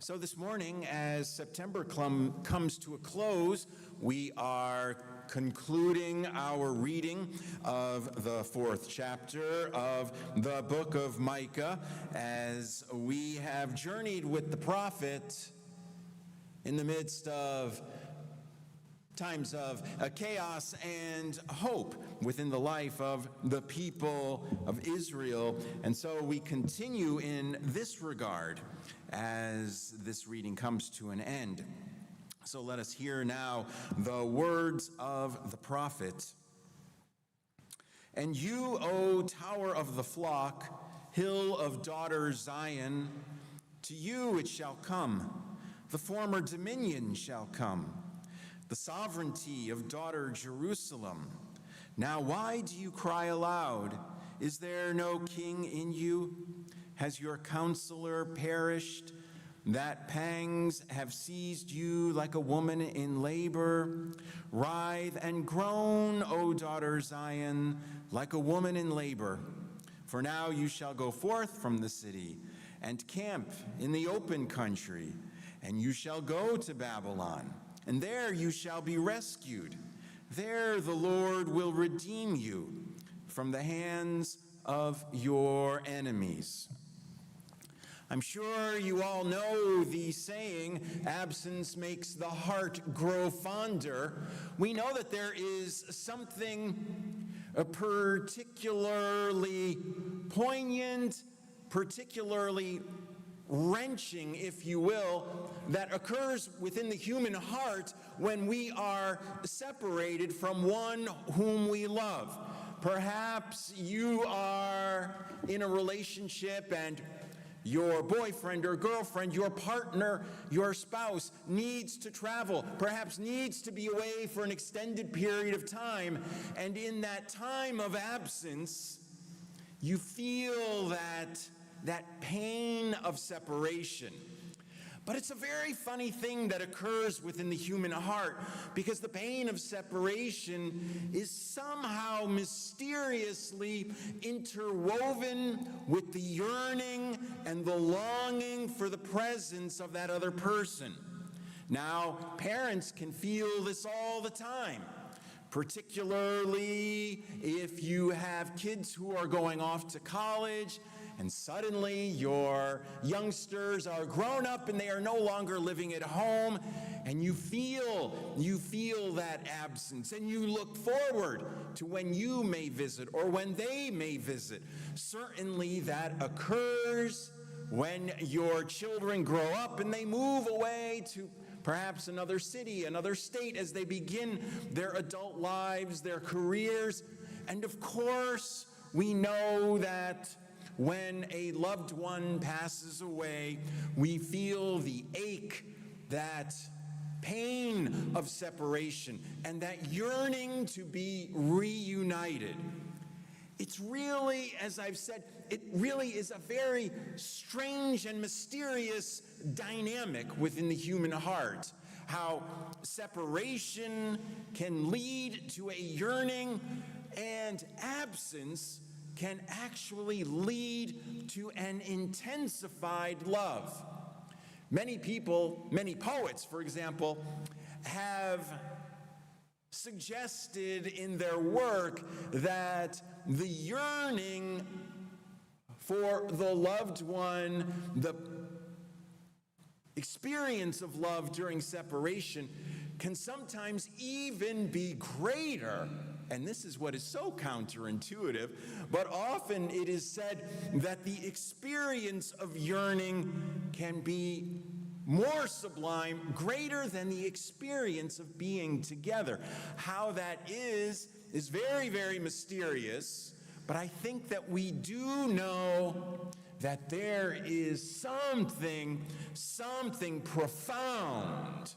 So this morning, as September comes to a close, we are concluding our reading of the 4th chapter of the book of Micah, as we have journeyed with the prophet in the midst of times of chaos and hope within the life of the people of Israel. And so we continue in this regard as this reading comes to an end. So let us hear now the words of the prophet. And you, O tower of the flock, hill of daughter Zion, to you it shall come, the former dominion shall come, the sovereignty of daughter Jerusalem. Now why do you cry aloud? Is there no king in you? Has your counselor perished, that pangs have seized you like a woman in labor? Writhe and groan, O daughter Zion, like a woman in labor. For now you shall go forth from the city and camp in the open country, and you shall go to Babylon, and there you shall be rescued. There the Lord will redeem you from the hands of your enemies. I'm sure you all know the saying, absence makes the heart grow fonder. We know that there is something particularly poignant, particularly wrenching, if you will, that occurs within the human heart when we are separated from one whom we love. Perhaps you are in a relationship and your boyfriend or girlfriend, your partner, your spouse needs to travel, perhaps needs to be away for an extended period of time. And in that time of absence, you feel that pain of separation. But it's a very funny thing that occurs within the human heart, because the pain of separation is somehow mysteriously interwoven with the yearning and the longing for the presence of that other person. Now, parents can feel this all the time, particularly if you have kids who are going off to college, and suddenly your youngsters are grown up and they are no longer living at home, and you feel that absence, and you look forward to when you may visit or when they may visit. Certainly that occurs when your children grow up and they move away to perhaps another city, another state, as they begin their adult lives, their careers. And of course, we know that when a loved one passes away, we feel the ache, that pain of separation, and that yearning to be reunited. It's really, as I've said, it really is a very strange and mysterious dynamic within the human heart. How separation can lead to a yearning, and absence can actually lead to an intensified love. Many people, many poets, for example, have suggested in their work that the yearning for the loved one, the experience of love during separation, can sometimes even be greater. And this is what is so counterintuitive, but often it is said that the experience of yearning can be more sublime, greater than the experience of being together. How that is very, very mysterious, but I think that we do know that there is something profound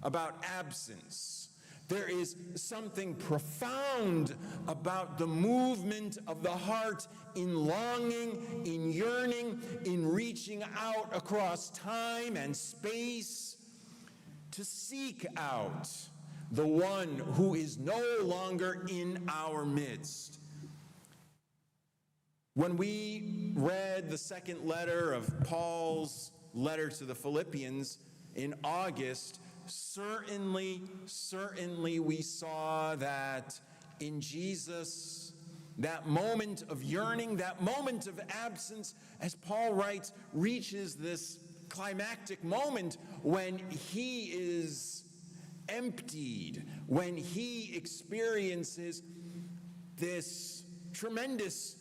about absence. There is something profound about the movement of the heart in longing, in yearning, in reaching out across time and space to seek out the one who is no longer in our midst. When we read the second letter of Paul's letter to the Philippians in August, certainly we saw that in Jesus, that moment of yearning, that moment of absence, as Paul writes, reaches this climactic moment when he is emptied, when he experiences this tremendous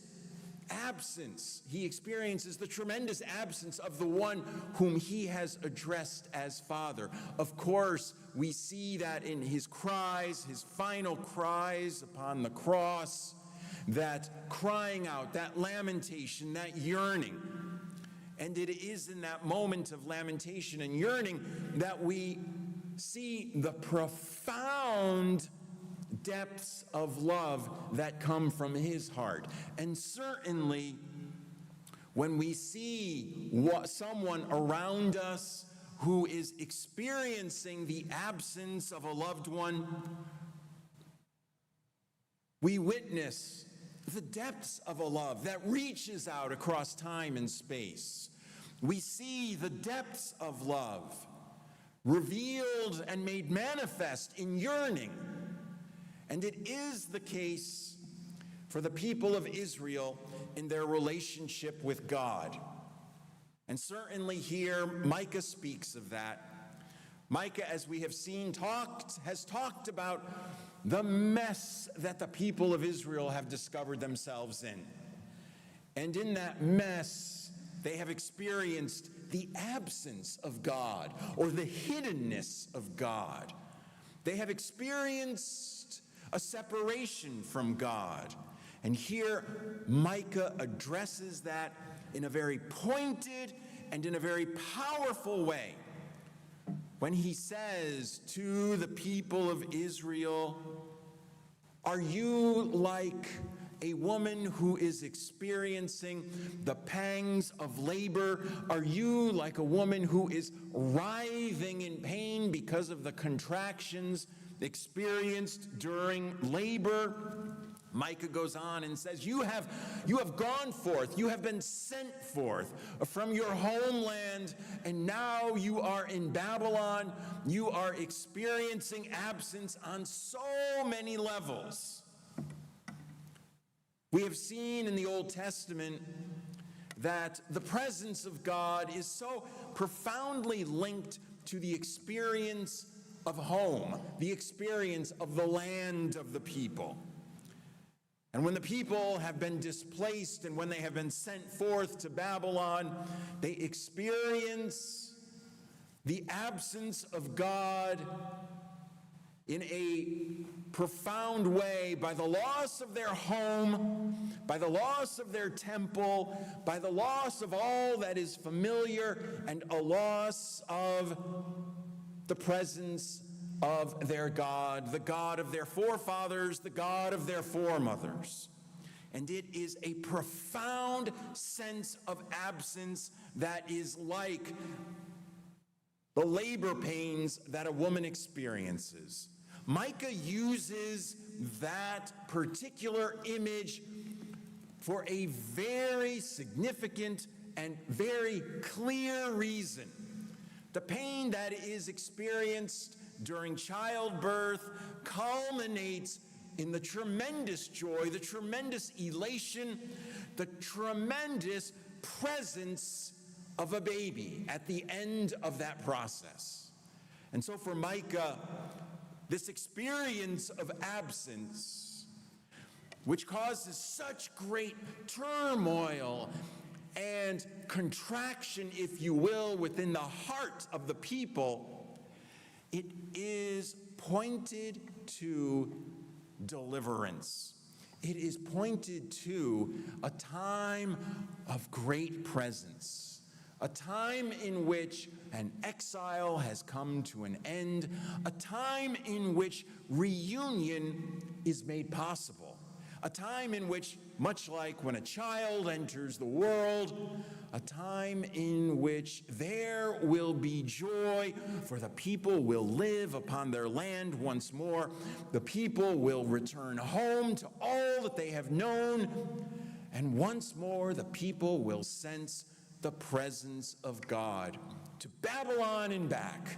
absence. He experiences the tremendous absence of the one whom he has addressed as Father. Of course, we see that in his cries, his final cries upon the cross, that crying out, that lamentation, that yearning. And it is in that moment of lamentation and yearning that we see the profound depths of love that come from his heart. And certainly, when we see someone around us who is experiencing the absence of a loved one, we witness the depths of a love that reaches out across time and space. We see the depths of love revealed and made manifest in yearning. And it is the case for the people of Israel in their relationship with God. And certainly here, Micah speaks of that. Micah, as we have seen, has talked about the mess that the people of Israel have discovered themselves in. And in that mess, they have experienced the absence of God, or the hiddenness of God. They have experienced a separation from God. And here, Micah addresses that in a very pointed and in a very powerful way when he says to the people of Israel, "Are you like a woman who is experiencing the pangs of labor? Are you like a woman who is writhing in pain because of the contractions experienced during labor?" Micah goes on and says, you have gone forth, you have been sent forth from your homeland, and now you are in Babylon. You are experiencing absence on so many levels. We have seen in the Old Testament that the presence of God is so profoundly linked to the experience of home, the experience of the land of the people. And when the people have been displaced and when they have been sent forth to Babylon, they experience the absence of God in a profound way by the loss of their home, by the loss of their temple, by the loss of all that is familiar, and a loss of the presence of their God, the God of their forefathers, the God of their foremothers. And it is a profound sense of absence that is like the labor pains that a woman experiences. Micah uses that particular image for a very significant and very clear reason. The pain that is experienced during childbirth culminates in the tremendous joy, the tremendous elation, the tremendous presence of a baby at the end of that process. And so for Micah, this experience of absence, which causes such great turmoil and contraction, if you will, within the heart of the people, it is pointed to deliverance. It is pointed to a time of great presence, a time in which an exile has come to an end, a time in which reunion is made possible, a time in which, much like when a child enters the world, a time in which there will be joy, for the people will live upon their land once more. The people will return home to all that they have known, and once more the people will sense the presence of God. To Babylon and back.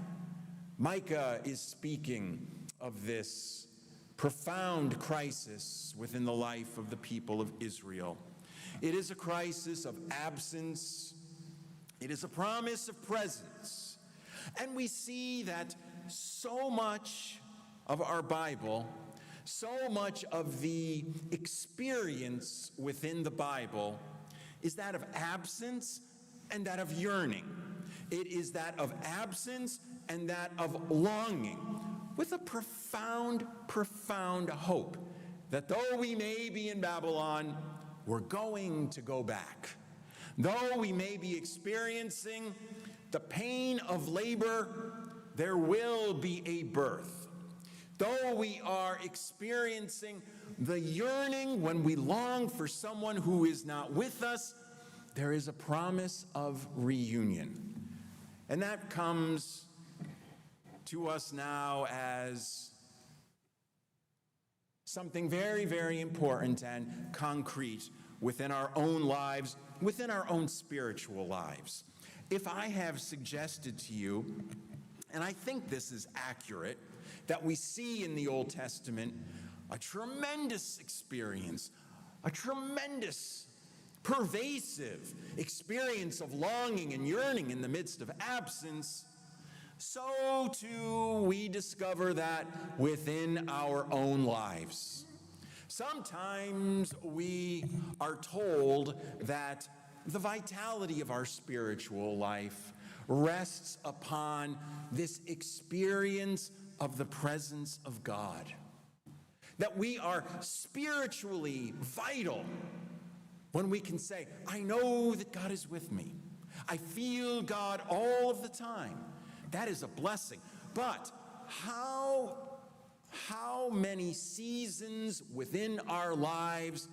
Micah is speaking of this profound crisis within the life of the people of Israel. It is a crisis of absence. It is a promise of presence. And we see that so much of our Bible, so much of the experience within the Bible is that of absence and that of yearning. It is that of absence and that of longing, with a profound, profound hope that though we may be in Babylon, we're going to go back. Though we may be experiencing the pain of labor, there will be a birth. Though we are experiencing the yearning when we long for someone who is not with us, there is a promise of reunion. And that comes to us now as something very, very important and concrete within our own lives, within our own spiritual lives. If I have suggested to you, and I think this is accurate, that we see in the Old Testament a tremendous experience, a tremendous, pervasive experience of longing and yearning in the midst of absence, so too we discover that within our own lives. Sometimes we are told that the vitality of our spiritual life rests upon this experience of the presence of God. That we are spiritually vital when we can say, I know that God is with me. I feel God all of the time. That is a blessing. But how many seasons within our lives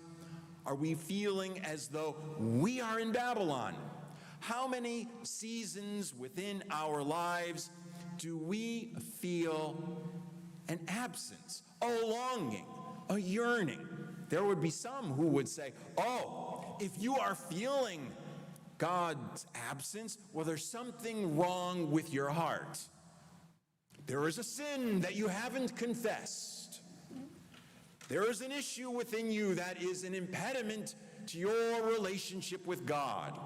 are we feeling as though we are in Babylon? How many seasons within our lives do we feel an absence, a longing, a yearning? There would be some who would say, oh, if you are feeling God's absence, well, there's something wrong with your heart. There is a sin that you haven't confessed. There is an issue within you that is an impediment to your relationship with God.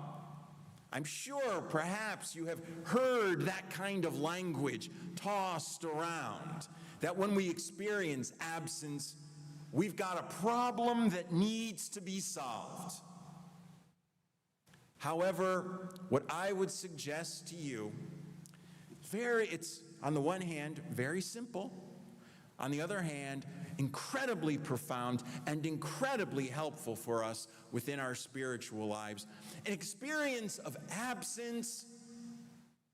I'm sure perhaps you have heard that kind of language tossed around, that when we experience absence, we've got a problem that needs to be solved. However, what I would suggest to you, it's on the one hand very simple, on the other hand incredibly profound and incredibly helpful for us within our spiritual lives. An experience of absence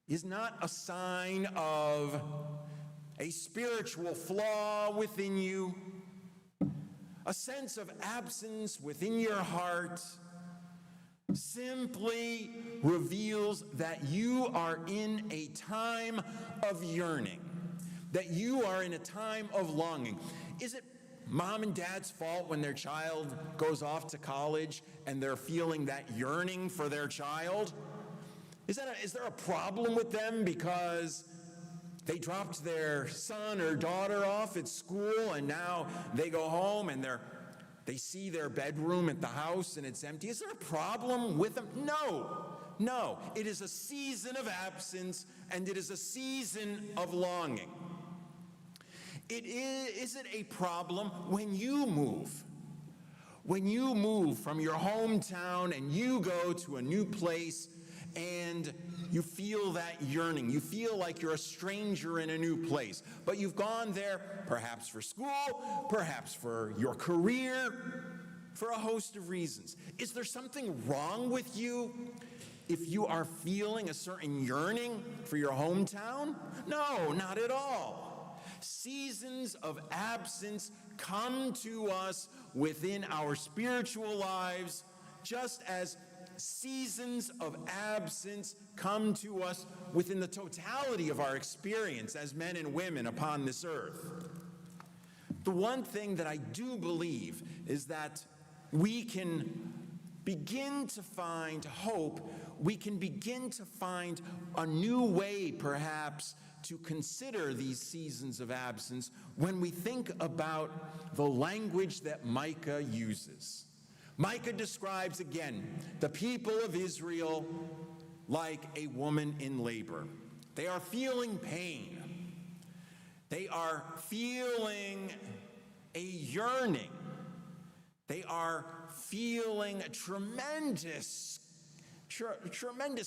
is not a sign of a spiritual flaw within you. A sense of absence within your heart simply reveals that you are in a time of yearning, that you are in a time of longing. Is it mom and dad's fault when their child goes off to college and they're feeling that yearning for their child? Is there a problem with them because they dropped their son or daughter off at school and now they go home and they see their bedroom at the house and it's empty? Is there a problem with them? No. It is a season of absence and it is a season of longing. Is it a problem when you move? When you move from your hometown and you go to a new place and you feel that yearning. You feel like you're a stranger in a new place, but you've gone there perhaps for school, perhaps for your career, for a host of reasons. Is there something wrong with you if you are feeling a certain yearning for your hometown? No, not at all. Seasons of absence come to us within our spiritual lives, just as seasons of absence come to us within the totality of our experience as men and women upon this earth. The one thing that I do believe is that we can begin to find hope we can begin to find a new way, perhaps, to consider these seasons of absence when we think about the language that Micah uses. Micah describes, again, the people of Israel like a woman in labor. They are feeling pain. They are feeling a yearning. They are feeling a tremendous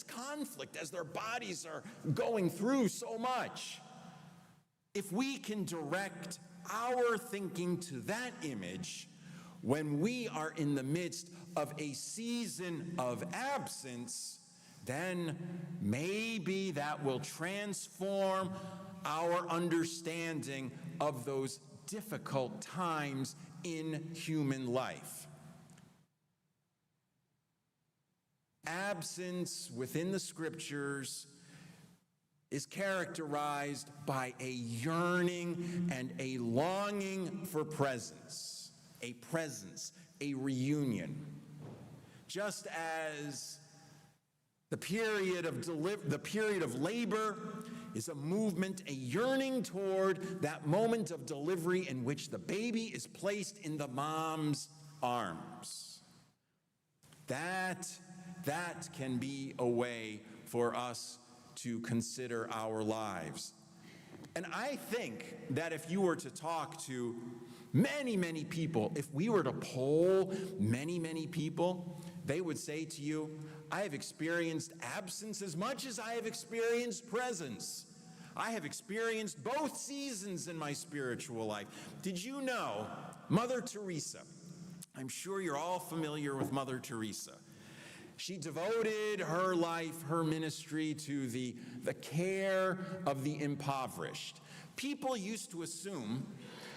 conflict as their bodies are going through so much. If we can direct our thinking to that image when we are in the midst of a season of absence, then maybe that will transform our understanding of those difficult times in human life. Absence within the scriptures is characterized by a yearning and a longing for presence, a reunion. Just as the period of labor is a movement, a yearning toward that moment of delivery in which the baby is placed in the mom's arms. That can be a way for us to consider our lives. And I think that if you were to talk to many, many people, if we were to poll many, many people, they would say to you, I have experienced absence as much as I have experienced presence. I have experienced both seasons in my spiritual life. Did you know Mother Teresa? I'm sure you're all familiar with Mother Teresa. She devoted her life, her ministry to the care of the impoverished. People used to assume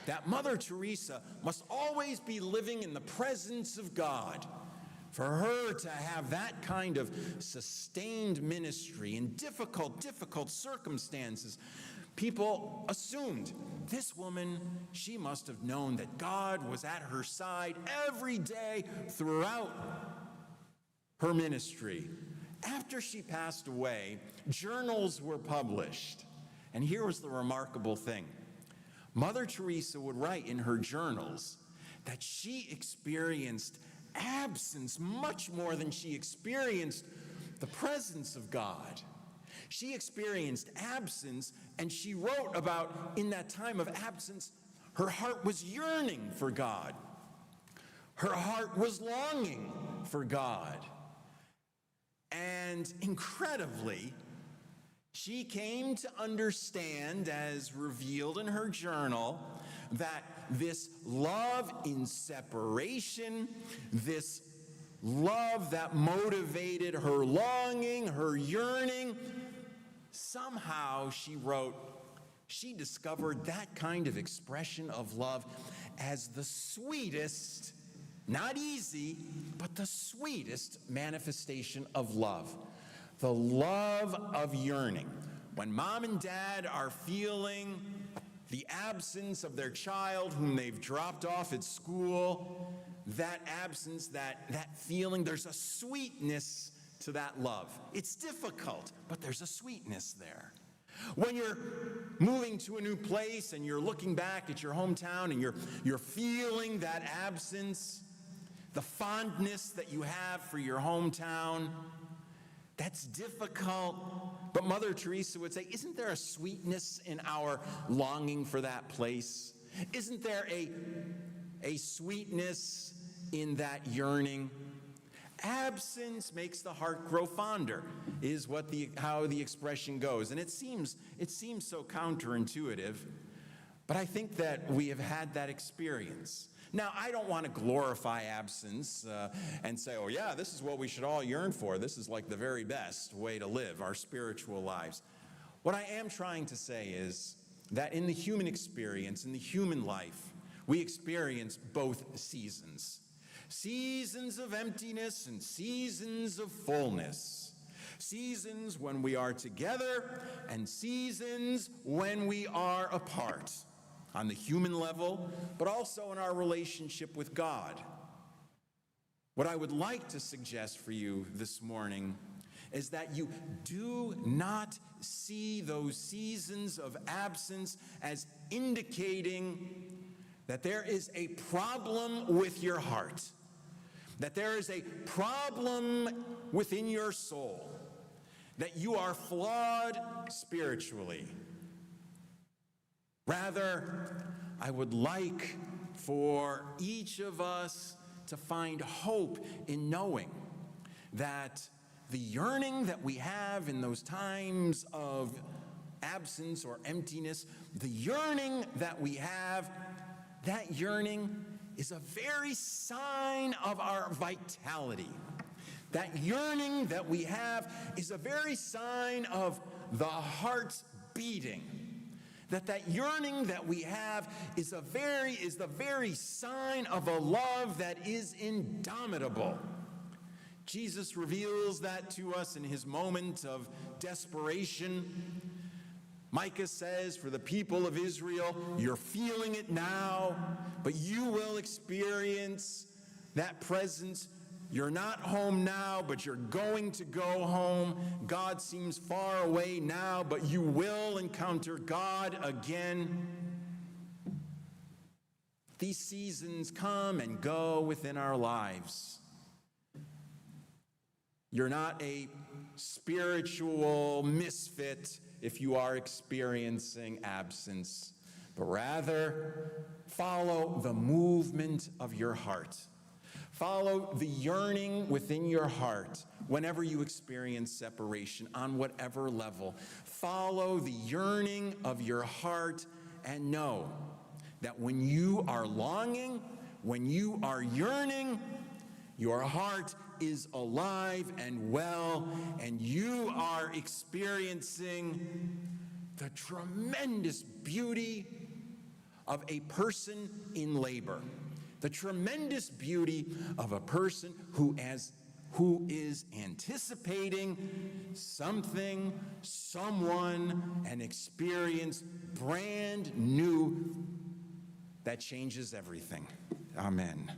that Mother Teresa must always be living in the presence of God. For her to have that kind of sustained ministry in difficult circumstances, people assumed this woman, she must have known that God was at her side every day throughout her ministry. After she passed away, journals were published. And here was the remarkable thing. Mother Teresa would write in her journals that she experienced absence much more than she experienced the presence of God. She experienced absence, and she wrote about, in that time of absence, her heart was yearning for God. Her heart was longing for God. And incredibly, she came to understand, as revealed in her journal, that this love in separation, this love that motivated her longing, her yearning, somehow, she wrote, she discovered that kind of expression of love as the sweetest, not easy, but the sweetest manifestation of love. The love of yearning. When mom and dad are feeling the absence of their child whom they've dropped off at school, that absence, that feeling, there's a sweetness to that love. It's difficult, but there's a sweetness there. When you're moving to a new place and you're looking back at your hometown and you're feeling that absence, the fondness that you have for your hometown, that's difficult. But Mother Teresa would say, isn't there a sweetness in our longing for that place? Isn't there a sweetness in that yearning? Absence makes the heart grow fonder, is how the expression goes. And it seems so counterintuitive, but I think that we have had that experience. Now, I don't want to glorify absence and say, oh yeah, this is what we should all yearn for. This is like the very best way to live our spiritual lives. What I am trying to say is that in the human experience, in the human life, we experience both seasons. Seasons of emptiness and seasons of fullness. Seasons when we are together and seasons when we are apart. On the human level, but also in our relationship with God. What I would like to suggest for you this morning is that you do not see those seasons of absence as indicating that there is a problem with your heart, that there is a problem within your soul, that you are flawed spiritually. Rather, I would like for each of us to find hope in knowing that the yearning that we have in those times of absence or emptiness, the yearning that we have, that yearning is a very sign of our vitality. That yearning that we have is a very sign of the heart's beating. That yearning that we have is the very sign of a love that is indomitable. Jesus reveals that to us in his moment of desperation. Micah says, for the people of Israel, you're feeling it now, but you will experience that presence. You're not home now, but you're going to go home. God seems far away now, but you will encounter God again. These seasons come and go within our lives. You're not a spiritual misfit if you are experiencing absence, but rather follow the movement of your heart. Follow the yearning within your heart whenever you experience separation on whatever level. Follow the yearning of your heart and know that when you are longing, when you are yearning, your heart is alive and well, and you are experiencing the tremendous beauty of a person in labor, the tremendous beauty of a person who is anticipating something, someone, an experience brand new that changes everything. Amen.